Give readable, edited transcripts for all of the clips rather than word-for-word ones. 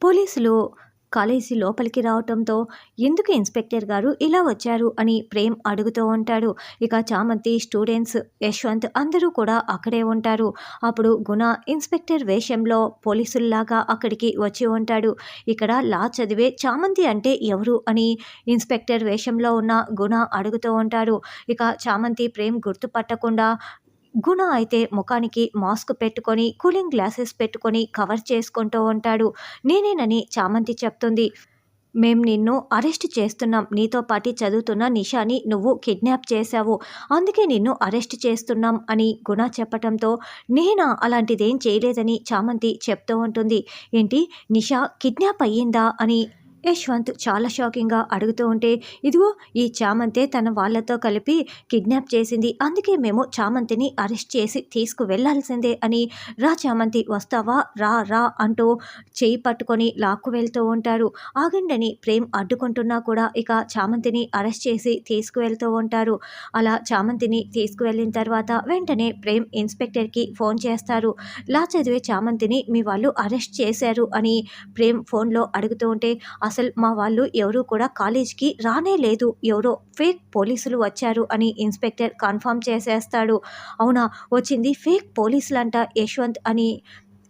పోలీసులు కాలేజీ లోపలికి రావటంతో ఎందుకు ఇన్స్పెక్టర్ గారు ఇలా వచ్చారు అని ప్రేమ్ అడుగుతూ ఉంటాడు. ఇక చామంతి, స్టూడెంట్స్, యశ్వంత్ అందరూ కూడా అక్కడే ఉంటారు. అప్పుడు గుణ ఇన్స్పెక్టర్ వేషంలో పోలీసుల్లాగా అక్కడికి వచ్చి ఉంటాడు. ఇక్కడ లా చదివే చామంతి అంటే ఎవరు అని ఇన్స్పెక్టర్ వేషంలో ఉన్న గుణ అడుగుతూ ఉంటాడు. ఇక చామంతి ప్రేమ్ గుర్తుపట్టకుండా, గుణ అయితే ముఖానికి మాస్క్ పెట్టుకొని, కూలింగ్ గ్లాసెస్ పెట్టుకొని కవర్ చేసుకుంటూ ఉంటాడు. నేనేనని చామంతి చెప్తుంది. మేం నిన్ను అరెస్ట్ చేస్తున్నాం. నీతో పాటి చదువుతున్న నిషాని నువ్వు కిడ్నాప్ చేశావు. అందుకే నిన్ను అరెస్ట్ చేస్తున్నాం అని గుణ చెప్పటంతో, నేనా అలాంటిదేం చేయలేదని చామంతి చెప్తూ ఉంటుంది. ఏంటి, నిషా కిడ్నాప్ అయ్యిందా అని యశ్వంత్ చాలా షాకింగ్గా అడుగుతూ ఉంటే, ఇదిగో ఈ చామంతే తన వాళ్ళతో కలిపి కిడ్నాప్ చేసింది. అందుకే మేము చామంతిని అరెస్ట్ చేసి తీసుకువెళ్లాల్సిందే అని, రా చామంతి వస్తావా, రా రా అంటూ చేయి పట్టుకొని లాక్కు వెళ్తూ ఉంటారు. ఆగండని ప్రేమ్ అడ్డుకుంటున్నా కూడా ఇక చామంతిని అరెస్ట్ చేసి తీసుకువెళ్తూ ఉంటారు. అలా చామంతిని తీసుకువెళ్ళిన తర్వాత వెంటనే ప్రేమ్ ఇన్స్పెక్టర్కి ఫోన్ చేస్తారు. లా చదివే చామంతిని మీ వాళ్ళు అరెస్ట్ చేశారు అని ప్రేమ్ ఫోన్లో అడుగుతూ ఉంటే, అసలు మా వాళ్ళు ఎవరూ కూడా కాలేజీకి రానే లేదు, ఎవరో ఫేక్ పోలీసులు వచ్చారు అని ఇన్స్పెక్టర్ కన్ఫర్మ్ చేసేస్తాడు. అవునా, వచ్చింది ఫేక్ పోలీసులంట యశ్వంత్ అని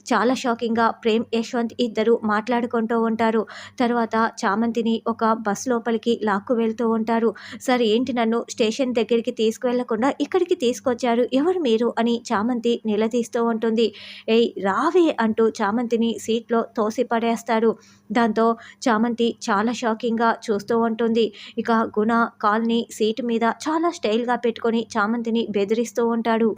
చాలా షాకింగ్గా ప్రేమ్, యశ్వంత్ ఇద్దరు మాట్లాడుకుంటూ ఉంటారు. తర్వాత చామంతిని ఒక బస్ లోపలికి లాక్కు వెళ్తూ ఉంటారు. సరే ఏంటి, నన్ను స్టేషన్ దగ్గరికి తీసుకువెళ్లకుండా ఇక్కడికి తీసుకొచ్చారు, ఎవరు మీరు అని చామంతి నిలదీస్తూ ఉంటుంది. ఏయ్ రావే అంటూ చామంతిని సీట్లో తోసి పడేస్తాడు. దాంతో చామంతి చాలా షాకింగ్గా చూస్తూ ఉంటుంది. ఇక గుణ కాల్ని సీటు మీద చాలా స్టైల్గా పెట్టుకొని చామంతిని బెదిరిస్తూ ఉంటాడు.